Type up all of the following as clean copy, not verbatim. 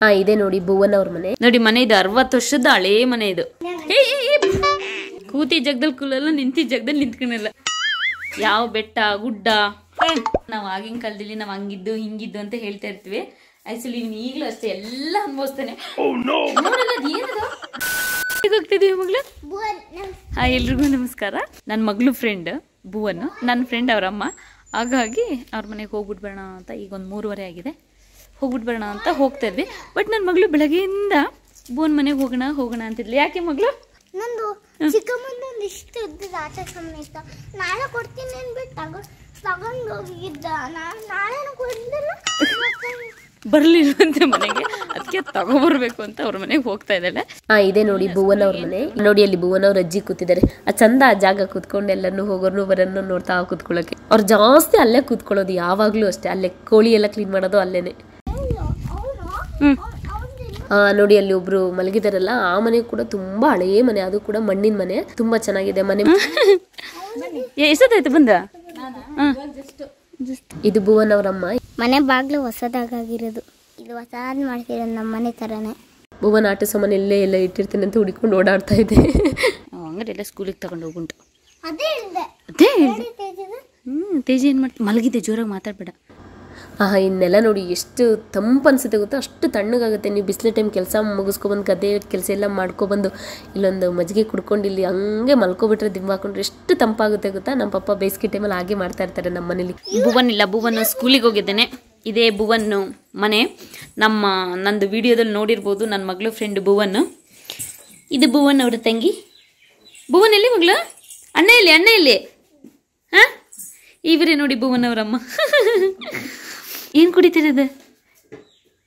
ಇದೆ ನೋಡಿ ಭುವನ್ ಅವ್ರ ಮನೆ. ನೋಡಿ ಮನೆ ಇದು 60 ವರ್ಷದ ಹಳೇ ಮನೆ ಇದು. ಕೂತಿ ಜಗದಲ್ಲಿ ಕೂಲಲ್ಲ, ನಿಂತಿ ಜಗದಲ್ಲಿ ನಿಂತ್ಕೊಳಲ್ಲ. ಯಾವ ಬೆಟ್ಟ ಗುಡ್ಡ, ನಾವ್ ಆಗಿನ ಕಾಲದಲ್ಲಿ ನಾವ್ ಹಂಗಿದ್ದು ಹಿಂಗಿದ್ದು ಅಂತ ಹೇಳ್ತಾ ಇರ್ತೀವಿ. ಆಕ್ಚುಲಿ ಇವ್ನು ಈಗಲೂ ಅಷ್ಟೇ ಎಲ್ಲ ಅನ್ಭವಿಸ್ತಾನೆ. ಹೋಗ್ತಿದೀವಿ ಮಗಳು. ಎಲ್ರಿಗೂ ನಮಸ್ಕಾರ. ನನ್ನ ಮಗಳು ಫ್ರೆಂಡ್ ಭುವನ್, ನನ್ನ ಫ್ರೆಂಡ್ ಅವ್ರಮ್ಮ. ಹಾಗಾಗಿ ಅವ್ರ ಮನೆಗೆ ಹೋಗ್ಬಿಟ್ಟು ಬರೋಣ ಅಂತ ಈಗ ಒಂದು 3:30 ಆಗಿದೆ. ಹೋಗ್ಬಿಟ್ಟು ಬರೋಣ ಅಂತ ಹೋಗ್ತಾ ಇದ್ವಿ. ಬಟ್ ನನ್ನ ಮಗಳು ಬೆಳಗ್ಗೆಯಿಂದ ಭುವನ್ ಮನೆಗೆ ಹೋಗೋಣ ಅಂತಿದ್ಲಿ. ಯಾಕೆ ಮಗಳು? ನಂದು ಚಿಕ್ಕಮ್ಮಂದು ಇಷ್ಟು ಉದ್ದದ ಆಟ ಸಮೇತ ನಾಳೆ ಕೊಡ್ತೀನಿ ಅಂದ್ಬಿಟ್ಟು ತಗೊಂಡು ಹೋಗಿದ್ದ. ನಾಳೆ ಕೊಡ್ಲಿಲ್ಲ, ಬರ್ಲಿಲ್ವಂತೆ ಮನೆಗೆ, ಅದಕ್ಕೆ ತಗೊಬರ್ಬೇಕು ಅಂತ ಅವ್ರ ಮನೆಗೆ ಹೋಗ್ತಾ ಇದ್ದಾಳೆ. ಇದೆ ನೋಡಿ ಭುವನ್ ಅವ್ರ ಮನೆ. ನೋಡಿ ಅಲ್ಲಿ ಭುವನ್ ಅವ್ರ ಅಜ್ಜಿ ಕೂತಿದ್ದಾರೆ. ಚಂದ ಆ ಜಾಗ ಕೂತ್ಕೊಂಡು ಎಲ್ಲರನ್ನು ಹೋಗೋರ್ನು ಬರೋರ್ನು ನೋಡ್ತಾ ಕೂತ್ಕೊಳ್ಳೋಕೆ. ಅವ್ರು ಜಾಸ್ತಿ ಅಲ್ಲೇ ಕೂತ್ಕೊಳ್ಳೋದು, ಯಾವಾಗ್ಲೂ ಅಷ್ಟೇ. ಅಲ್ಲೇ ಕೋಳಿ ಎಲ್ಲ ಕ್ಲೀನ್ ಮಾಡೋದು ಅಲ್ಲೇನೆ. ನೋಡಿ ಅಲ್ಲಿ ಒಬ್ರು ಮಲಗಿದಾರಲ್ಲ, ಆ ಮನೆ ಕೂಡ ತುಂಬಾ ಹಳೇ ಮನೆ. ಅದು ಕೂಡ ಮಣ್ಣಿನ ಮನೆ, ತುಂಬಾ ಚೆನ್ನಾಗಿದೆ ಮನೆ. ಎಷ್ಟೊತ್ತಾಯ್ತು ಬಂದ? ಇದು ಭುವನ್ ಅವ್ರಮ್ಮ. ಮನೆ ಬಾಗ್ಲು ಹೊಸದಾಗಿರೋದು, ಇದು ಹೊಸದ್ ಮಾಡ್ತಿರೋದು ನಮ್ಮ ಮನೆ ತರನೇ. ಭುವನ್ ಆಟ ಸಾಮಾನು ಎಲ್ಲ ಇಟ್ಟಿರ್ತೀನಿ ಅಂತ ಹುಡುಕೊಂಡು ಓಡಾಡ್ತಾ ಇದೆ. ಹಂಗಾರೆ ಎಲ್ಲ ಸ್ಕೂಲಿಗೆ ತಗೊಂಡು ಹೋಗುಂಟು. ಅದೇ ತೇಜ ಏನ್ ಮಾಡ್ತೀವಿ? ಮಲಗಿದೆ, ಜೋರಾಗಿ ಮಾತಾಡ್ಬೇಡ. ಇನ್ನೆಲ್ಲ ನೋಡಿ ಎಷ್ಟು ತಂಪು ಅನ್ಸುತ್ತೆ ಗೊತ್ತಾ, ಅಷ್ಟು ತಣ್ಣಗಾಗುತ್ತೆ. ನೀವು ಬಿಸಿಲು ಟೈಮ್ ಕೆಲಸ ಮುಗಿಸ್ಕೊಬಂದು ಗದ್ದೆ ಕೆಲಸ ಎಲ್ಲ ಮಾಡ್ಕೊಬಂದು ಇಲ್ಲೊಂದು ಮಜ್ಜಿಗೆ ಕುಡ್ಕೊಂಡು ಇಲ್ಲಿ ಹಂಗೆ ಮಲ್ಕೊಬಿಟ್ರೆ ದಿಮ್ಮ ಹಾಕೊಂಡ್ರೆ ಎಷ್ಟು ತಂಪಾಗುತ್ತೆ ಗೊತ್ತಾ. ನಮ್ಮ ಪಪ್ಪ ಬೇಸಿಗೆ ಟೈಮಲ್ಲಿ ಹಾಗೆ ಮಾಡ್ತಾ ಇರ್ತಾರೆ ನಮ್ಮ ಮನೇಲಿ. ಭುವನ್ ಇಲ್ಲ, ಭುವನ್ ಸ್ಕೂಲಿಗೆ ಹೋಗಿದ್ದೇನೆ. ಇದೇ ಭುವನ್ ಮನೆ. ನಂದು ವಿಡಿಯೋದಲ್ಲಿ ನೋಡಿರ್ಬೋದು, ನನ್ನ ಮಗಳು ಫ್ರೆಂಡ್ ಭುವನ್. ಇದು ಭುವನ್ ಅವ್ರ ತಂಗಿ. ಭುವನ್ ಎಲ್ಲಿ ಮಗಳು? ಅಣ್ಣ ಇಲ್ಲಿ ಹಾಂ, ಇವರೇ ನೋಡಿ ಭುವನ್ ಅವರಮ್ಮ. ಏನು ಕುಡಿತಿರೋದು?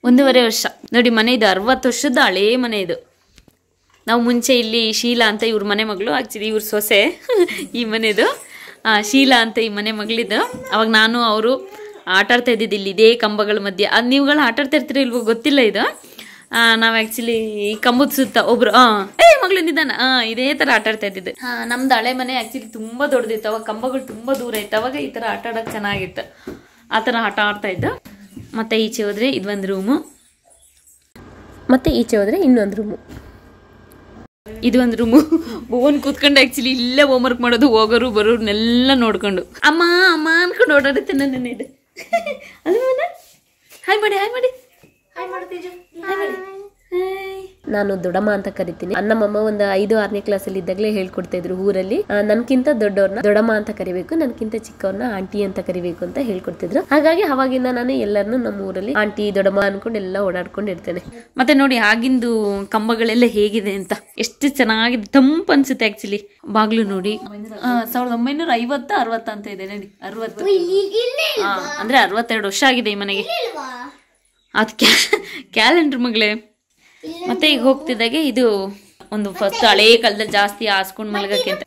1.5 ವರ್ಷ. ನೋಡಿ ಮನೆ ಇದು 60 ವರ್ಷದ ಹಳೇ ಮನೆ ಇದು. ನಾವು ಮುಂಚೆ ಇಲ್ಲಿ ಶೀಲಾ ಅಂತ ಇವ್ರ ಮನೆ ಮಗಳು, ಆಕ್ಚುಲಿ ಇವ್ರ ಸೊಸೆ ಈ ಮನೆದು. ಶೀಲಾ ಅಂತ ಈ ಮನೆ ಮಗಳಿದ್ದು. ಅವಾಗ ನಾನು ಅವರು ಆಟಾಡ್ತಾ ಇದ್ದಿದ್ದು ಇಲ್ಲಿ ಇದೇ ಕಂಬಗಳ ಮಧ್ಯೆ. ಅದು ನೀವುಗಳು ಆಟಾಡ್ತಾ ಇರ್ತೀರ ಇಲ್ವೋ ಗೊತ್ತಿಲ್ಲ. ಇದು ನಾವು ಆ್ಯಕ್ಚುಲಿ ಈ ಕಂಬದ ಸುತ್ತ ಒಬ್ರು ಮಗಳು ನಿಧಾನ ಇದೇ ಥರ ಆಟಾಡ್ತಾ ಇದ್ದಿದ್ದು. ನಮ್ದು ಹಳೆ ಮನೆ ಆ್ಯಕ್ಚುಲಿ ತುಂಬ ದೊಡ್ಡದಿತ್ತು. ಅವಾಗ ಕಂಬಗಳು ತುಂಬ ದೂರ ಇತ್ತು. ಅವಾಗ ಈ ಥರ ಆಟ ಆಡೋಕೆ ಚೆನ್ನಾಗಿತ್ತು. ಆ ಥರ ಆಟ ಆಡ್ತಾ ಇದ್ದು. ಮತ್ತೆ ಈಚೆ ಹೋದ್ರೆ ಇದೊಂದು ರೂಮು, ಮತ್ತೆ ಈಚೆ ಹೋದ್ರೆ ಇನ್ನೊಂದು ರೂಮು. ಇದು ಒಂದು ರೂಮು. ಭುವನ್ ಕೂತ್ಕೊಂಡು ಆ್ಯಕ್ಚುಲಿ ಇಲ್ಲೇ ಹೋಮ್ವರ್ಕ್ ಮಾಡೋದು, ಹೋಗೋರು ಬರೋರ್ನೆಲ್ಲ ನೋಡ್ಕೊಂಡು ಅಮ್ಮ ಅನ್ಕೊಂಡು ಓಡಾಡುತ್ತೆ ನನ್ನ ಇದು. ಅದು ಹಾಯ್ ಮಾಡಿ ನಾನು ದೊಡ್ಡಮ್ಮ ಅಂತ ಕರಿತೀನಿ. ನಮ್ಮಮ್ಮ ಒಂದು 5-6ನೇ ಕ್ಲಾಸಲ್ಲಿ ಇದ್ದಾಗಲೇ ಹೇಳ್ಕೊಡ್ತಾ ಇದ್ರು ಊರಲ್ಲಿ. ನನ್ಕಿಂತ ದೊಡ್ಡವ್ರನ್ನ ದೊಡ್ಡಮ್ಮ ಅಂತ ಕರಿಬೇಕು, ನನ್ಕಿಂತ ಚಿಕ್ಕವ್ರನ್ನ ಆಂಟಿ ಅಂತ ಕರಿಬೇಕು ಅಂತ ಹೇಳ್ಕೊಡ್ತಿದ್ರು. ಹಾಗಾಗಿ ಅವಾಗಿಂದ ನಾನು ಎಲ್ಲರನ್ನು ನಮ್ಮ ಊರಲ್ಲಿ ಆಂಟಿ ದೊಡ್ಡಮ್ಮ ಅನ್ಕೊಂಡು ಎಲ್ಲ ಓಡಾಡ್ಕೊಂಡು ಇರ್ತೇನೆ. ಮತ್ತೆ ನೋಡಿ ಆಗಿಂದು ಕಂಬಗಳೆಲ್ಲ ಹೇಗಿದೆ ಅಂತ, ಎಷ್ಟು ಚೆನ್ನಾಗಿದೆ, ತಂಪು ಅನ್ಸುತ್ತೆ. ಆಕ್ಚುಲಿ ಬಾಗ್ಲು ನೋಡಿ 1950-60 ಅಂತ ಇದೆ ನೋಡಿ. 60 ಅಂದ್ರೆ 62 ವರ್ಷ ಆಗಿದೆ ಈ ಮನೆಗೆ. ಅದು ಕ್ಯಾಲೆಂಡರ್ ಮಗಳೇ. ಮತ್ತೆ ಈಗ ಹೋಗ್ತಿದ್ದಾಗೆ ಇದು ಒಂದು ಫಸ್ಟ್ ಹಳೇ ಕಾಲದಲ್ಲಿ ಜಾಸ್ತಿ ಹಾಸ್ಕೊಂಡ್ ಮಲಗಕ್ಕೆ ಅಂತ.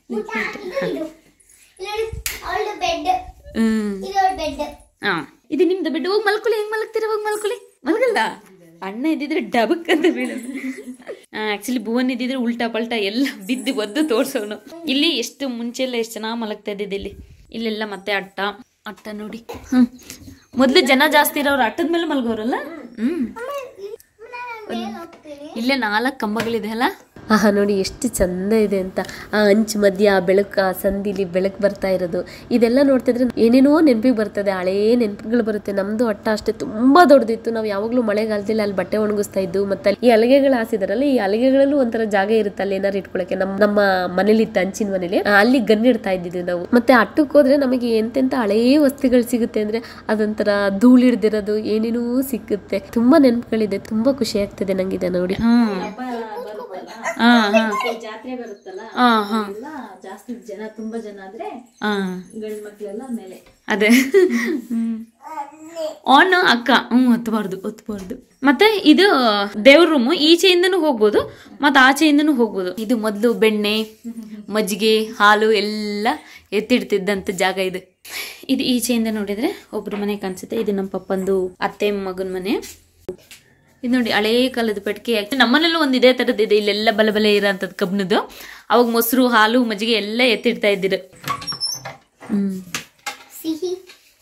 ಇದು ನಿಮ್ದು ಬೆಡ್. ಹೋಗಿ ಮಲ್ಕೊಳ್ಳಿ. ಹೆಂಗ್ ಮಲಗ್ತೀರ? ಹೋಗಿ ಮಲ್ಕೊಳ್ಳಿ. ಮಲಗಲ್ಲ. ಅಣ್ಣ ಇದ್ದಿದ್ರೆ ಡಬಕ್ ಅಂತ ಬೀಳೋದು. ಆಕ್ಚುಲಿ ಭುವನ್ ಇದ್ದಿದ್ರೆ ಉಲ್ಟಾ ಪಲ್ಟಾ ಎಲ್ಲ ಬಿದ್ದು ಒದ್ದು ತೋರ್ಸೋನು. ಇಲ್ಲಿ ಎಷ್ಟು ಮುಂಚೆ ಎಲ್ಲ ಎಷ್ಟು ಚೆನ್ನಾಗಿ ಮಲಗ್ತಾ ಇದ್ದಿದ್ದು. ಇಲ್ಲೆಲ್ಲ ಮತ್ತೆ ಅಟ್ಟ ನೋಡಿ. ಮೊದ್ಲು ಜನ ಜಾಸ್ತಿ ಇರೋರು ಅಟ್ಟದ ಮೇಲೆ ಮಲ್ಗೋರಲ್ಲ. ಇಲ್ಲೇ 4 ಕಂಬಗಳಿದೆ ಅಲ್ಲ. ನೋಡಿ ಎಷ್ಟು ಚಂದ ಇದೆ ಅಂತ. ಆ ಅಂಚು ಮಧ್ಯ ಆ ಬೆಳಕು, ಆ ಸಂದಿಲಿ ಬೆಳಕು ಬರ್ತಾ ಇರೋದು, ಇದೆಲ್ಲ ನೋಡ್ತಿದ್ರೆ ಏನೇನೋ ನೆನಪಿಗೆ ಬರ್ತದೆ. ಹಳೇ ನೆನಪುಗಳು ಬರುತ್ತೆ. ನಮ್ದು ಅಟ್ಟ ಅಷ್ಟೇ ತುಂಬಾ ದೊಡ್ಡದಿತ್ತು. ನಾವು ಯಾವಾಗ್ಲೂ ಮಳೆಗಾಲದಲ್ಲಿ ಅಲ್ಲಿ ಬಟ್ಟೆ ಒಣಗಿಸ್ತಾ ಇದ್ದು. ಮತ್ತೆ ಈ ಹಲಗೆಗಳು ಹಾಸಿದಾರಲ್ಲ, ಈ ಹಲಗೆಗಳಲ್ಲೂ ಒಂಥರ ಜಾಗ ಇರುತ್ತೆ ಅಲ್ಲಿ ಏನಾರು ಇಟ್ಕೊಳಕ್ಕೆ. ನಮ್ಮ ಮನೇಲಿ ಇತ್ತು, ಅಂಚಿನ ಮನೇಲಿ. ಅಲ್ಲಿ ಗನ್ ಇಡ್ತಾ ಇದ್ದಿದ್ದು ನಾವು. ಮತ್ತೆ ಅಟ್ಟಕ್ಕೆ ಹೋದ್ರೆ ನಮಗೆ ಎಂತೆಂತ ಹಳೇ ವಸ್ತುಗಳು ಸಿಗುತ್ತೆ ಅಂದ್ರೆ ಅದೊಂಥರ ಧೂಳಿಡ್ದಿರೋದು ಏನೇನೋ ಸಿಕ್ಕುತ್ತೆ. ತುಂಬಾ ನೆನಪುಗಳಿದೆ. ತುಂಬಾ ಖುಷಿ ಆಗ್ತದೆ ನಂಗಿದೆ ನೋಡಿ. ಜಾತ್ರೆ ಬರುತ್ತಲ್ಲ, ಜಾಸ್ತಿ ಜನ, ತುಂಬಾ ಜನ ಆದ್ರೆ ಗಂಡ್ ಮಕ್ಳೆಲ್ಲ ಮೇಲೆ. ಅದೇ ಆನ್ ಅಕ್ಕ ಒತ್ತಬಾರ್ದು. ಮತ್ತೆ ಇದು ದೇವ್ರ ರೂಮು. ಈಚೆಯಿಂದನೂ ಹೋಗ್ಬೋದು ಮತ್ತೆ ಆಚೆಯಿಂದನೂ ಹೋಗ್ಬೋದು. ಇದು ಮೊದ್ಲು ಬೆಣ್ಣೆ, ಮಜ್ಜಿಗೆ, ಹಾಲು ಎಲ್ಲ ಎತ್ತಿಡ್ತಿದ್ದಂತ ಜಾಗ ಇದು. ಇದು ಈಚೆಯಿಂದ ನೋಡಿದ್ರೆ ಒಬ್ರು ಮನೆ ಕಾಣಿಸುತ್ತೆ. ಇದು ನಮ್ಮ ಪಪ್ಪಂದು ಅತ್ತೆ ಮಗನ ಮನೆ. ಇದು ನೋಡಿ ಹಳೇ ಕಾಲದ ಪೆಟ್ಟಿಗೆ. ನಮ್ಮನೆಲ್ಲೂ ಒಂದು ಇದೇ ತರದ್ದು ಇದೆ. ಇಲ್ಲೆಲ್ಲ ಬಲೆ ಇರೋಂಥದ್ದು ಕಬ್ಬಿಣದ್ದು. ಅವಾಗ ಮೊಸರು, ಹಾಲು, ಮಜ್ಜಿಗೆ ಎಲ್ಲ ಎತ್ತಿಡ್ತಾ ಇದ್ದಿರು. ಸಿಹಿ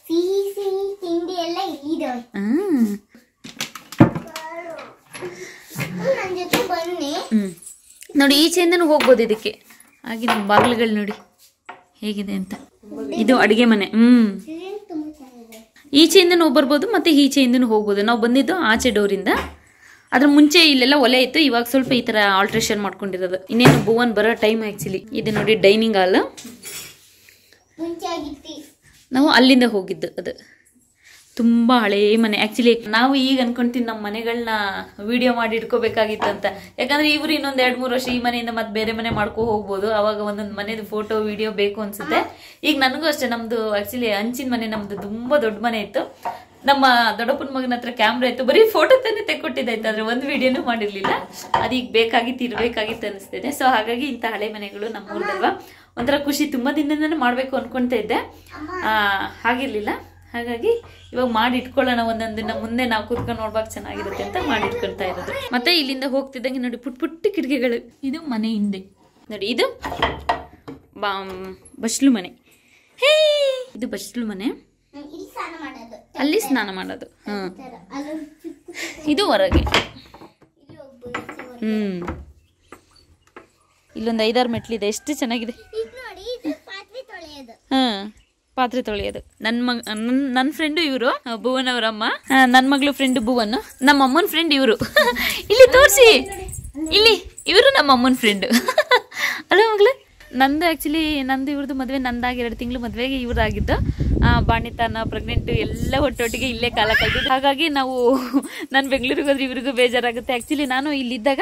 ಸಿಹಿ ಸಿಹಿ ತಿಂಡಿ ಎಲ್ಲ ಇಲ್ಲಿದೆ. ನನ್ನ ಜೊತೆ ಬನ್ನಿ. ನೋಡಿ ಈಚೆಯಿಂದನೂ ಹೋಗ್ಬೋದು ಇದಕ್ಕೆ. ಹಾಗೆ ನಮ್ಮ ಬಾಗಿಲುಗಳು ನೋಡಿ ಹೇಗಿದೆ ಅಂತ. ಇದು ಅಡಿಗೆ ಮನೆ. ಈಚೆಯಿಂದನೂ ಬರ್ಬೋದು ಮತ್ತೆ ಈಚೆಯಿಂದನೂ ಹೋಗ್ಬೋದು. ನಾವು ಬಂದಿದ್ದು ಆಚೆ ಡೋರಿಂದ. ಅದ್ರ ಮುಂಚೆ ಇಲ್ಲೆಲ್ಲ ಒಲೆ ಇತ್ತು, ಇವಾಗ ಸ್ವಲ್ಪ ಈ ತರ ಆಲ್ಟ್ರೇಷನ್ ಮಾಡ್ಕೊಂಡಿರೋದು. ಇನ್ನೇನು ಭುವನ್ ಬರೋ ಟೈಮ್ ಆಕ್ಚುಲಿ. ಇದು ನೋಡಿ ಡೈನಿಂಗ್ ಹಾಲ್. ನಾವು ಅಲ್ಲಿಂದ ಹೋಗಿದ್ದು. ಅದು ತುಂಬಾ ಹಳೇ ಮನೆ ಆಕ್ಚುಲಿ. ನಾವು ಈಗ ಅನ್ಕೊಂತೀವಿ ನಮ್ಮ ಮನೆಗಳನ್ನ ವಿಡಿಯೋ ಮಾಡಿ ಇಟ್ಕೋಬೇಕಾಗಿತ್ತು ಅಂತ. ಯಾಕಂದ್ರೆ ಇವ್ರು ಇನ್ನೊಂದ್ 2-3 ವರ್ಷ ಈ ಮನೆಯಿಂದ ಮತ್ತೆ ಬೇರೆ ಮನೆ ಮಾಡ್ಕೊ ಹೋಗ್ಬೋದು. ಅವಾಗ ಒಂದೊಂದು ಮನೆದು ಫೋಟೋ ವಿಡಿಯೋ ಬೇಕು ಅನ್ಸುತ್ತೆ. ಈಗ ನನಗೂ ಅಷ್ಟೇ. ನಮ್ದು ಆಕ್ಚುಲಿ ಹಂಚಿನ ಮನೆ, ನಮ್ದು ತುಂಬಾ ದೊಡ್ಡ ಮನೆ ಇತ್ತು. ನಮ್ಮ ದೊಡ್ಡಪ್ಪನ ಮಗನ ಹತ್ರ ಕ್ಯಾಮ್ರಾ ಇತ್ತು, ಬರೀ ಫೋಟೋ ತಾನೇ ತೆಕ್ಕೊಟ್ಟಿದ್ದಾಯ್ತು, ಆದ್ರೆ ಒಂದು ವಿಡಿಯೋನು ಮಾಡಿರ್ಲಿಲ್ಲ. ಅದೀಗ ಬೇಕಾಗಿತ್ತು, ಇರ್ಬೇಕಾಗಿತ್ತು ಅನಿಸ್ತೇನೆ. ಸೊ ಹಾಗಾಗಿ ಇಂಥ ಹಳೆ ಮನೆಗಳು ನಮ್ಮೂರ್ದಲ್ವಾ ಒಂಥರ ಖುಷಿ. ತುಂಬಾ ದಿನದಿಂದನೇ ಮಾಡ್ಬೇಕು ಅನ್ಕೊಂತ ಇದ್ದೆ, ಹಾಗಿರ್ಲಿಲ್ಲ. ಹಾಗಾಗಿ ಇವಾಗ ಮಾಡಿ ಇಟ್ಕೊಳ್ಳೋಣ, ಒಂದೊಂದ್ ದಿನ ಮುಂದೆ ನಾವು ಕೂತ್ಕೊಂಡು ನೋಡ್ಬೇಕು ಚೆನ್ನಾಗಿರುತ್ತೆ ಅಂತ ಮಾಡಿ ಇಟ್ಕೊಳ್ತಾ ಇರೋದು. ಮತ್ತೆ ಇಲ್ಲಿಂದ ಹೋಗ್ತಿದ್ದಂಗೆ ನೋಡಿ ಪುಟ್ಟ ಪುಟ್ಟ ಕಿಟಕಿಗಳು. ಇದು ಮನೆ ಹಿಂದೆ ನೋಡಿ, ಇದು ಬಸ್ಲು ಮನೆ. ಹೇ, ಇದು ಬಸ್ಲು ಮನೆ, ಅಲ್ಲಿ ಸ್ನಾನ ಮಾಡೋದು. ಇದು ಹೊರಗೆ. ಇಲ್ಲೊಂದು 5-6 ಮೆಟ್ಲಿದೆ, ಎಷ್ಟು ಚೆನ್ನಾಗಿದೆ. ಪಾತ್ರೆ ತೊಳೆಯೋದು. ನನ್ನ ಫ್ರೆಂಡು ಇವರು, ಭುವನ್ ಅವರಮ್ಮ. ನನ್ನ ಮಗಳು ಫ್ರೆಂಡ್ ಭುವನ್, ನಮ್ಮ ಅಮ್ಮನ ಫ್ರೆಂಡ್ ಇವರು. ಇಲ್ಲಿ ತೋರಿಸಿ, ಇಲ್ಲಿ ಇವರು ನಮ್ಮ ಅಮ್ಮನ ಫ್ರೆಂಡ್ ಅಲ್ಲ ಮಗಳು. ನಂದು ಆಕ್ಚುಲಿ ನಂದು ಇವ್ರದ್ದು ಮದುವೆ ನಂದಾಗಿ 2 ತಿಂಗಳು ಮದುವೆಗೆ ಇವ್ರದಾಗಿದ್ದು. ಬಾಣಿತನ ಪ್ರೆಗ್ನೆಂಟ್ ಎಲ್ಲ ಒಟ್ಟೊಟ್ಟಿಗೆ ಇಲ್ಲೇ ಕಾಲ ಕಳೆದಿದ್ದು. ಹಾಗಾಗಿ ನಾವು ನಾನು ಬೆಂಗಳೂರಿಗೆ ಹೋದ್ರೆ ಇವ್ರಿಗೂ ಬೇಜಾರಾಗುತ್ತೆ. ಆಕ್ಚುಲಿ ನಾನು ಇಲ್ಲಿದ್ದಾಗ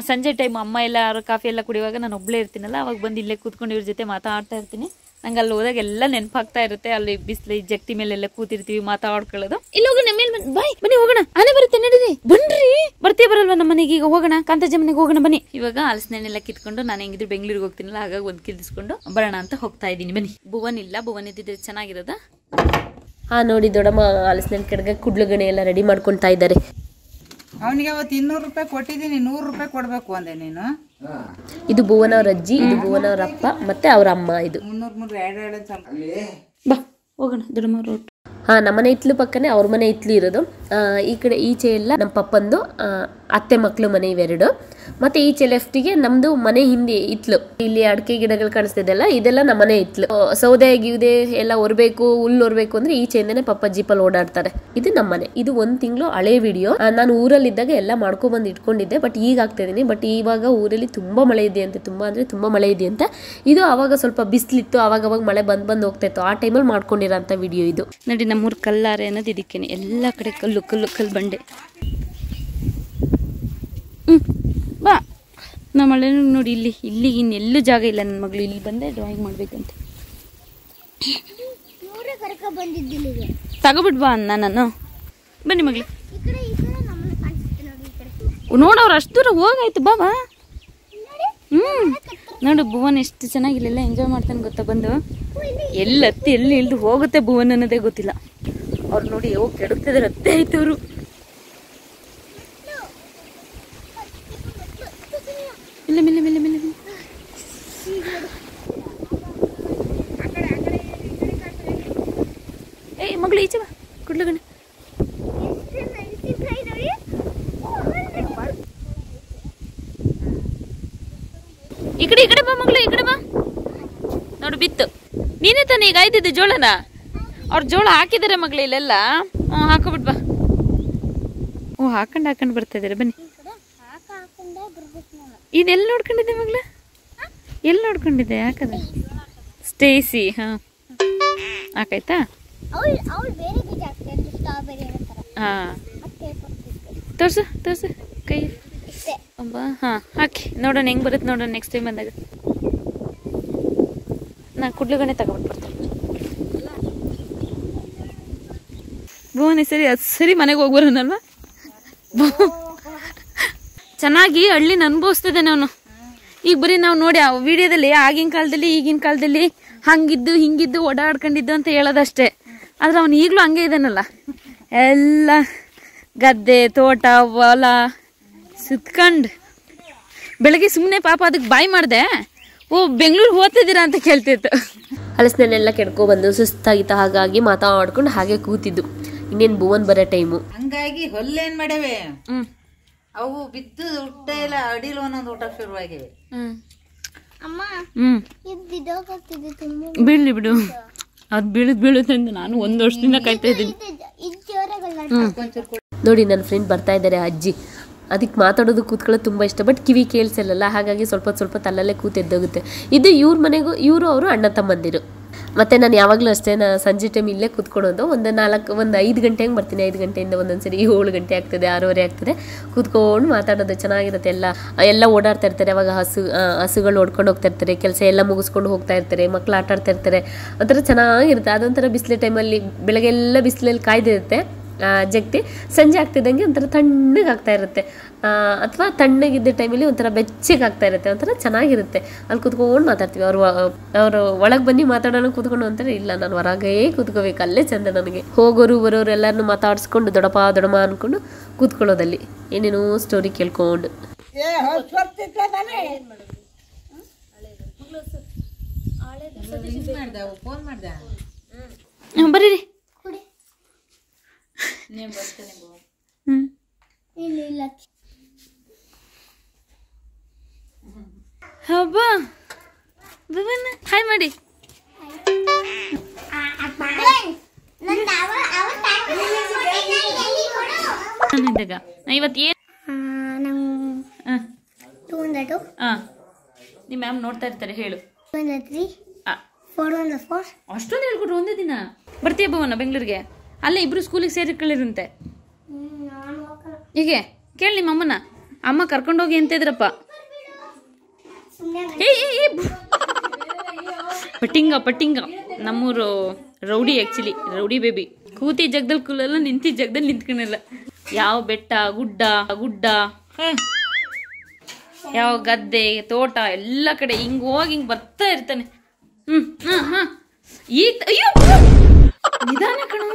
ಸಂಜೆ ಟೈಮ್ ಅಮ್ಮ ಎಲ್ಲ ಕಾಫಿ ಎಲ್ಲ ಕುಡಿಯುವಾಗ ನಾನು ಒಬ್ಬಳೇ ಇರ್ತೀನಲ್ಲ, ಅವಾಗ ಬಂದು ಇಲ್ಲೇ ಕೂತ್ಕೊಂಡು ಇವ್ರ ಜೊತೆ ಮಾತಾಡ್ತಾ ಇರ್ತೀನಿ. ನಂಗೆ ಅಲ್ಲಿ ಹೋದಾಗ ಎಲ್ಲ ನೆನಪಾಗ್ತಾ ಇರುತ್ತೆ. ಅಲ್ಲಿ ಬಿಸಿಲು ಜಗ್ತಿ ಮೇಲೆಲ್ಲ ಕೂತಿರ್ತೀವಿ, ಮಾತಾಡ್ಕೊಳ್ಳೋದು. ಇಲ್ಲಿ ಹೋಗೋಣ, ಮೇಲೆ ಬಾಯ್ ಬನ್ನಿ ಹೋಗೋಣ. ಆನೆ ಬರುತ್ತೆ ನಡೀರಿ, ಬನ್ರಿ. ಬರ್ತೇ ಬರಲ್ವಾ ನಮ್ಮ ಮನೆಗೆ? ಈಗ ಹೋಗೋಣ, ಕಾಂತಾಜಿ ಮನೆಗೆ ಹೋಗೋಣ ಬನ್ನಿ. ಇವಾಗ ಹಲಸಿನೆಲ್ಲ ಕಿತ್ಕೊಂಡು, ನಾನು ಹೆಂಗಿದ್ರು ಬೆಂಗಳೂರಿಗೆ ಹೋಗ್ತೀನಲ್ಲ, ಹಾಗಾಗಿ ಒಂದು ಕಿಲ್ದಿಸ್ಕೊಂಡು ಬರೋಣ ಅಂತ ಹೋಗ್ತಾ ಇದ್ದೀನಿ. ಬನ್ನಿ. ಭುವನ್ ಇಲ್ಲ, ಭುವನ್ ಇದ್ದಿದ್ರೆ ಚೆನ್ನಾಗಿರೋದ. ನೋಡಿ ದೊಡ್ಡಮ್ಮ ಹಲಸಿನ ಕೆಳಗೆ ಕುಡ್ಲುಗಣೆ ಎಲ್ಲ ರೆಡಿ ಮಾಡ್ಕೊಳ್ತಾ ಇದ್ದಾರೆ. ಅವನಿಗೆ ಅವತ್ತು 200 ರೂಪಾಯಿ ಕೊಟ್ಟಿದ್ದೀನಿ, 100 ರೂಪಾಯಿ ಕೊಡ್ಬೇಕು ಅಂದೆ ನೀನು. ಇದು ಭುವನ್ ಅವ್ರ ಅಜ್ಜಿ, ಇದು ಭುವನ್ ಅವ್ರ ಅಪ್ಪ, ಮತ್ತೆ ಅವ್ರ ಅಮ್ಮ. ಇದು 300 ಬಾ ಹೋಗೋಣ ದೊಡ್ಡಮ್ಮ ರೋಡ್. ನಮ್ಮನೆ ಇತ್ಲು ಪಕ್ಕನೆ ಅವ್ರ ಮನೆ ಇತ್ಲು ಇರೋದು. ಈ ಕಡೆ ಈಚೆ ಎಲ್ಲ ನಮ್ಮ ಪಪ್ಪಂದು ಅತ್ತೆ ಮಕ್ಕಳು ಮನೆ ಇವೆರಡು. ಮತ್ತೆ ಈಚೆ ಲೆಫ್ಟಿಗೆ ನಮ್ದು ಮನೆ ಹಿಂದೆ ಇತ್ಲು. ಇಲ್ಲಿ ಅಡಿಕೆ ಗಿಡಗಳು ಕಾಣಿಸ್ತಿದೆಲ್ಲ, ಇದೆಲ್ಲ ನಮ್ಮನೆ ಇತ್ಲು. ಸೌದೆ ಗಿವ್ದೆ ಎಲ್ಲ ಹೊರಬೇಕು, ಹುಲ್ಲು ಹೊರಬೇಕು ಅಂದ್ರೆ ಈಚೆಯಿಂದನೇ ಪಪ್ಪ ಜೀಪಲ್ಲಿ ಓಡಾಡ್ತಾರೆ. ಇದು ನಮ್ಮನೆ. ಇದು 1 ತಿಂಗಳು ಹಳೆ ವಿಡಿಯೋ. ನಾನು ಊರಲ್ಲಿದ್ದಾಗ ಎಲ್ಲ ಮಾಡ್ಕೊಬಂದು ಇಟ್ಕೊಂಡಿದ್ದೆ, ಬಟ್ ಈಗ ಆಗ್ತಾ ಇದೀನಿ. ಬಟ್ ಇವಾಗ ಊರಲ್ಲಿ ತುಂಬಾ ಮಳೆ ಇದೆ ಅಂತೆ, ತುಂಬಾ ಅಂದ್ರೆ ತುಂಬಾ ಮಳೆ ಇದೆ ಅಂತ. ಇದು ಅವಾಗ ಸ್ವಲ್ಪ ಬಿಸಿಲಿತ್ತು, ಅವಾಗ ಮಳೆ ಬಂದ್ ಹೋಗ್ತಾ ಇತ್ತು. ಆ ಟೈಮಲ್ಲಿ ಮಾಡ್ಕೊಂಡಿರೋಂಥ ವಿಡಿಯೋ ಇದು. ನೋಡಿ ನಮ್ಮೂರು ಕಲ್ಲಾರೆ ಅನ್ನೋದು ಇದಕ್ಕೇನೆ. ಎಲ್ಲ ಕಡೆ ಕಲ್ಲು ಕಲ್ಲು ಕಲ್ಲು ಬಂಡೆ. ಬಾ ನಮ್ಮ ಮಳೆ ನೋಡಿ. ಇಲ್ಲಿ ಇನ್ನೆಲ್ಲೂ ಜಾಗ ಇಲ್ಲ. ನನ್ನ ಮಗಳು ಇಲ್ಲಿ ಬಂದೆ ಡ್ರಾಯಿಂಗ್ ಮಾಡ್ಬೇಕಂತ ತಗೋಬಿಟ್ ಬಾ ಅನ್ನ. ನಾನು ಬನ್ನಿ ಮಗಳು, ನೋಡವ್ರು ಅಷ್ಟು ದೂರ ಹೋಗಾಯ್ತು. ಬಾಬಾ ನೋಡು ಭುವನ್ ಎಷ್ಟು ಚೆನ್ನಾಗಿಲ್ಲ ಎಂಜಾಯ್ ಮಾಡ್ತಾನೆ ಗೊತ್ತಾ. ಬಂದು ಎಲ್ಲಿ ಹತ್ತಿ ಎಲ್ಲಿ ಇಲ್ದು ಹೋಗುತ್ತೆ ಭುವನ್ ಅನ್ನೋದೇ ಗೊತ್ತಿಲ್ಲ. ಅವ್ರು ನೋಡಿ ಹೋಗಿ ಕೆಡುತ್ತಿದ್ದಾರೆ, ಹತ್ತೆ ಆಯ್ತು ಅವರು. ಮೆಲ್ಲ ಮೆಲ್ಲ ಮೆಲ್ಲ ಮೆಲ್ಲ. ಏಯ್ ಮಗಳು ಈಚೆ ಬಾ, ಕುಡ್ಲಗಣ್ಣ. ಈ ಕಡೆ ಬಾ ಮಗಳು, ಈ ಕಡೆ ಬಾ. ನೋಡು ಬಿತ್ತು. ನೀನೇ ತಾನೇ ಈಗ ಆಯ್ತಿದ್ದೆ ಜೋಳನ? ಅವ್ರ ಜೋಳ ಹಾಕಿದಾರೆ ಮಗಳು ಇಲ್ಲೆಲ್ಲ. ಹಾಕೋಬಿಟ್ ಬಾ. ಹಾಕೊಂಡು ಬರ್ತಾ ಇದಾರೆ. ಬನ್ನಿ. ಇದೆಲ್ಲ ನೋಡ್ಕೊಂಡಿದ್ದೆ ಮಗಳ? ಎಲ್ಲಿ ನೋಡ್ಕೊಂಡಿದ್ದೆ? ಹಾಕದ ಸ್ಟೇಸಿ. ಹಾಕಾಯ್ತಾ? ತೋರ್ಸು ಕೈ. ಹಾಕಿ ನೋಡೋಣ ಹೆಂಗ್ ಬರುತ್ತೆ ನೋಡೋಣ ನೆಕ್ಸ್ಟ್ ಟೈಮ್ ಬಂದಾಗ. ನಾ ಕುಡ್ಲುಗಣೆ ತಗೊಂಡು ಬರ್ತೀನಿ. ಭುವನ್ ಸರಿ ಮನೆಗೆ ಹೋಗ್ಬರೋನಲ್ವಾ? ಚೆನ್ನಾಗಿ ಹಳ್ಳಿನ ಅನುಭವಿಸ್ತದೆ ನಾನು. ಈಗ ಬರೀ ನಾವು ನೋಡಿ ಆ ವಿಡಿಯೋದಲ್ಲಿ ಆಗಿನ ಕಾಲದಲ್ಲಿ ಈಗಿನ ಕಾಲದಲ್ಲಿ ಹಂಗಿದ್ದು ಹಿಂಗಿದ್ದು ಓಡಾಡ್ಕೊಂಡಿದ್ದು ಅಂತ ಹೇಳೋದಷ್ಟೇ. ಆದ್ರೆ ಅವನು ಈಗಲೂ ಹಂಗೆ ಇದ್ದಾನಲ್ಲ. ಎಲ್ಲ ಗದ್ದೆ ತೋಟ ಹೊಲ ಸುತ್ಕೊಂಡು ಬೆಳಗ್ಗೆ ಸುಮ್ಮನೆ ಪಾಪ ಅದಕ್ಕೆ ಬಾಯ್ ಮಾಡಿದೆ. ಬೆಂಗಳೂರಿಗೆ ಹೋಗ್ತಿದ್ದೀರಾ ಅಂತ ಕೇಳ್ತಿತ್ತು. ಹಲಸಿನೆಲ್ಲ ಕೆಡ್ಕೊಬಂದು ಸುಸ್ತಾಗಿತ್ತು, ಹಾಗಾಗಿ ಮಾತಾಡ್ಕೊಂಡು ಹಾಗೆ ಕೂತಿದ್ದು. ಇನ್ನೇನು ಭುವನ್ ಬರೋ ಟೈಮು. ಹಂಗಾಗಿ ಹೊಲ್ಲೇನ್ ಮಾಡವೆ ಅವು ಬಿದ್ದು ಊಟ ಎಲ್ಲ ಅಡಿಲು ಒಂದೊಂದು ಊಟ ಶುರುವಾಗಿವೆ. ಅಮ್ಮ ಹ್ಮ್ ಇದ್ದೋಗತ್ತಿದೆ ತುಂಬಾ ಬೀಳ್ಲಿ ಬಿಡು, ಅದು ಬೀಳುತ್ತೆ ನಾನು ಒಂದು ವರ್ಷದಿಂದ ಕಾಯ್ತಾ ಇದ್ದೀನಿ. ಇದು ಜೋರಾಗಲ್ಲ. ನೋಡಿ ನನ್ನ ಫ್ರೆಂಡ್ ಬರ್ತಾ ಇದ್ದಾರೆ ಅಜ್ಜಿ, ಅದಕ್ಕೆ ಮಾತಾಡೋದು ಕೂತ್ಕೊಳ್ಳೋದು ತುಂಬ ಇಷ್ಟ, ಬಟ್ ಕಿವಿ ಕೇಳಿಸಲ್ಲ, ಹಾಗಾಗಿ ಸ್ವಲ್ಪ ತಲ್ಲಲ್ಲೇ ಕೂತೆದ್ದೋಗುತ್ತೆ. ಇದು ಇವ್ರ ಮನೆಗೂ ಇವರು ಅವರು ಅಣ್ಣ ತಮ್ಮಂದಿರು. ಮತ್ತು ನಾನು ಯಾವಾಗಲೂ ಅಷ್ಟೇ, ನಾನು ಸಂಜೆ ಟೈಮ್ ಇಲ್ಲೇ ಕೂತ್ಕೊಳ್ಳೋದು. ಒಂದು 5 ಗಂಟೆ ಹಂಗೆ ಬರ್ತೀನಿ. 5 ಗಂಟೆಯಿಂದ ಒಂದೊಂದ್ಸರಿ 7 ಗಂಟೆ ಆಗ್ತದೆ, 6:30 ಆಗ್ತದೆ. ಕೂತ್ಕೊಂಡು ಮಾತಾಡೋದು ಚೆನ್ನಾಗಿರುತ್ತೆ. ಎಲ್ಲ ಓಡಾಡ್ತಾ ಇರ್ತಾರೆ. ಅವಾಗ ಹಸುಗಳು ಓಡ್ಕೊಂಡು ಹೋಗ್ತಾ ಇರ್ತಾರೆ, ಕೆಲಸ ಎಲ್ಲ ಮುಗಿಸ್ಕೊಂಡು ಹೋಗ್ತಾ ಇರ್ತಾರೆ, ಮಕ್ಳು ಆಟ ಆಡ್ತಾ ಇರ್ತಾರೆ. ಒಂಥರ ಚೆನ್ನಾಗಿರುತ್ತೆ. ಅದೊಂಥರ ಬಿಸಿಲು ಟೈಮಲ್ಲಿ ಬೆಳಗ್ಗೆಲ್ಲ ಬಿಸಿಲಲ್ಲಿ ಕಾಯ್ದಿರುತ್ತೆ ಜಗತಿ, ಸಂಜೆ ಆಗ್ತಿದ್ದಂಗೆ ಒಂಥರ ತಣ್ಣಗೆ ಆಗ್ತಾ ಇರುತ್ತೆ, ಅಥವಾ ತಣ್ಣಗಿದ್ದ ಟೈಮಲ್ಲಿ ಒಂಥರ ಬೆಚ್ಚಗೆ ಆಗ್ತಾ ಇರುತ್ತೆ. ಒಂಥರ ಚೆನ್ನಾಗಿರುತ್ತೆ. ಅಲ್ಲಿ ಕೂತ್ಕೊಂಡು ಮಾತಾಡ್ತೀವಿ. ಅವರು ಒಳಗೆ ಬನ್ನಿ ಮಾತಾಡೋಣ ಕೂತ್ಕೊಂಡು ಅಂತಾರೆ, ಇಲ್ಲ ನಾನು ಹೊರಗೇ ಕೂತ್ಕೋಬೇಕು, ಅಲ್ಲೇ ಚಂದ ನನಗೆ. ಹೋಗೋರು ಬರೋರು ಎಲ್ಲರನ್ನೂ ಮಾತಾಡಿಸ್ಕೊಂಡು ದೊಡಪ ಅಂದ್ಕೊಂಡು ಕೂತ್ಕೊಳ್ಳೋದಲ್ಲಿ ಏನೇನೋ ಸ್ಟೋರಿ ಕೇಳ್ಕೊಂಡು. ಬರೀರಿ. ಇಲ್ಲ ಹಬ್ಬ ಹಾಯ್ ಮಾಡಿ. ಇವತ್ತು ಏನು ನಿಮ್ಮ ಮ್ಯಾಮ್ ನೋಡ್ತಾ ಇರ್ತಾರೆ, ಹೇಳು. ಅಷ್ಟೊಂದು ಹೇಳ್ಕೊಟ್ರು ಒಂದೇ ದಿನ. ಬರ್ತೀಯ ಭವನ ಬೆಂಗಳೂರಿಗೆ? ಅಲ್ಲೇ ಇಬ್ರು ಸ್ಕೂಲಿಗೆ ಸೇರಿಕೊಳ್ಳಿರಂತೆ. ಹೀಗೆ ಕೇಳಿ ನಿಮ್ಮ ಅಮ್ಮನ, ಅಮ್ಮ ಕರ್ಕೊಂಡೋಗಿ ಅಂತ ಇದ್ರಪ್ಪ. ಪಟ್ಟಿಂಗ ನಮ್ಮೂರು ರೌಡಿ, ಆ್ಯಕ್ಚುಲಿ ರೌಡಿ ಬೇಬಿ. ಕೂತಿ ಜಗದಲ್ಲಿ ಕೂಲಲ್ಲ, ನಿಂತಿ ಜಗದಲ್ಲಿ ನಿಂತ್ಕೊಳಲ್ಲ. ಯಾವ ಬೆಟ್ಟ ಗುಡ್ಡ ಯಾವ ಗದ್ದೆ ತೋಟ ಎಲ್ಲ ಕಡೆ ಹಿಂಗ್ ಹೋಗಿ ಹಿಂಗ್ ಬರ್ತಾ ಇರ್ತಾನೆ. ಅಯ್ಯೋ ನಿಧಾನ ಕಣು,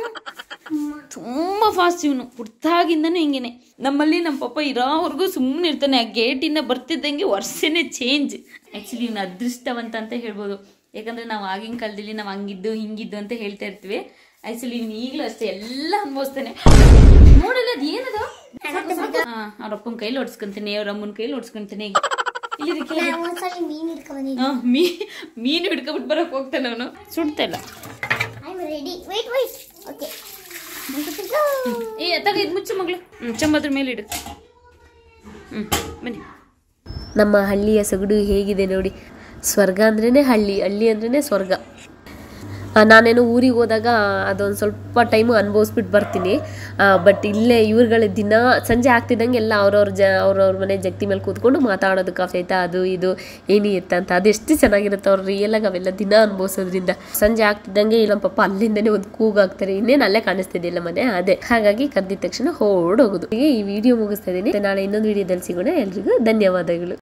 ತುಂಬಾ ಫಾಸ್ಟ್ ಇವನು. ಹುಟ್ಟಾಗಿಂದನೂ ಹಿಂಗೇನೆ. ನಮ್ಮಲ್ಲಿ ನಮ್ಮ ಪಪ್ಪ ಇರೋವರೆಗೂ ಸುಮ್ಮನೆ ಇರ್ತಾನೆ. ಆ ಗೇಟಿಂದ ಬರ್ತಿದ್ದಂಗೆ ವರ್ಷನೇ ಚೇಂಜ್. ಆ್ಯಕ್ಚುಲಿ ಇವನು ಅದೃಷ್ಟವಂತ ಅಂತ ಹೇಳ್ಬೋದು. ಯಾಕಂದ್ರೆ ನಾವು ಆಗಿನ ಕಾಲದಲ್ಲಿ ನಾವು ಹಂಗಿದ್ದು ಹಿಂಗಿದ್ದು ಅಂತ ಹೇಳ್ತಾ ಇರ್ತೀವಿ. ಆ್ಯಕ್ಚುಲಿ ಇವನು ಈಗಲೂ ಅಷ್ಟೇ ಎಲ್ಲ ಅನ್ಭವಿಸ್ತಾನೆ. ನೋಡಲ್ಲ ಅದು ಏನದು, ಅವ್ರ ಅಪ್ಪನ ಕೈಲಿ ಹೊಡ್ಸ್ಕೊಂತಾನೆ, ಅವ್ರ ಅಮ್ಮನ ಕೈಲಿ ಹೊಡ್ಸ್ಕೊಂತಾನೆ. ಮೀನು ಹಿಡ್ಕೊಬಿಟ್ಟು ಬರಕ್ ಹೋಗ್ತಾನೆ ಅವನು. ಸುಡ್ತಾ ಇಲ್ಲ. ಇದು ಮುಚ್ಚು ಮಗಳು. ಚಂಬದ್ರ ಮೇಲೆ ಇಡು. ಬನ್ನಿ. ನಮ್ಮ ಹಳ್ಳಿಯ ಸೊಗಡು ಹೇಗಿದೆ ನೋಡಿ. ಸ್ವರ್ಗ ಅಂದ್ರೇ ಹಳ್ಳಿ ಅಂದ್ರೇ ಸ್ವರ್ಗ. ನಾನೇನೋ ಊರಿಗೆ ಹೋದಾಗ ಅದೊಂದು ಸ್ವಲ್ಪ ಟೈಮು ಅನುಭವಿಸ್ಬಿಟ್ಟು ಬರ್ತೀನಿ. ಬಟ್ ಇಲ್ಲೇ ಇವ್ರುಗಳ ದಿನ ಸಂಜೆ ಆಗ್ತಿದ್ದಂಗೆ ಎಲ್ಲ ಅವ್ರವ್ರ ಮನೆ ಜಗತಿ ಮೇಲೆ ಕೂತ್ಕೊಂಡು ಮಾತಾಡೋದು, ಕಾಫಿ ಆಯ್ತಾ, ಅದು ಇದು ಏನಿ ಇತ್ತ ಅಂತ. ಅದೆಷ್ಟು ಚೆನ್ನಾಗಿರುತ್ತೆ. ಅವ್ರು ರಿಯಲಾಗಿ ಅವೆಲ್ಲ ದಿನ ಅನುಭವಿಸೋದ್ರಿಂದ. ಸಂಜೆ ಆಗ್ತಿದ್ದಂಗೆ ಇಲ್ಲ ನಮ್ಮ ಪಪ್ಪ ಅಲ್ಲಿಂದನೇ ಒಂದು ಕೂಗಾಗ್ತಾರೆ, ಇನ್ನೇನು ಅಲ್ಲೇ ಕಾಣಿಸ್ತಿದ್ದಿಲ್ಲ ಮನೆ, ಅದೇ. ಹಾಗಾಗಿ ಕದ್ದಿದ ತಕ್ಷಣ ಹೊರಡೋಗೋದು. ಈ ವಿಡಿಯೋ ಮುಗಿಸ್ತಾ ಇದ್ದೀನಿ. ನಾಳೆ ಇನ್ನೊಂದು ವಿಡಿಯೋದಲ್ಲಿ ಸಿಗೋಣ. ಎಲ್ರಿಗೂ ಧನ್ಯವಾದಗಳು.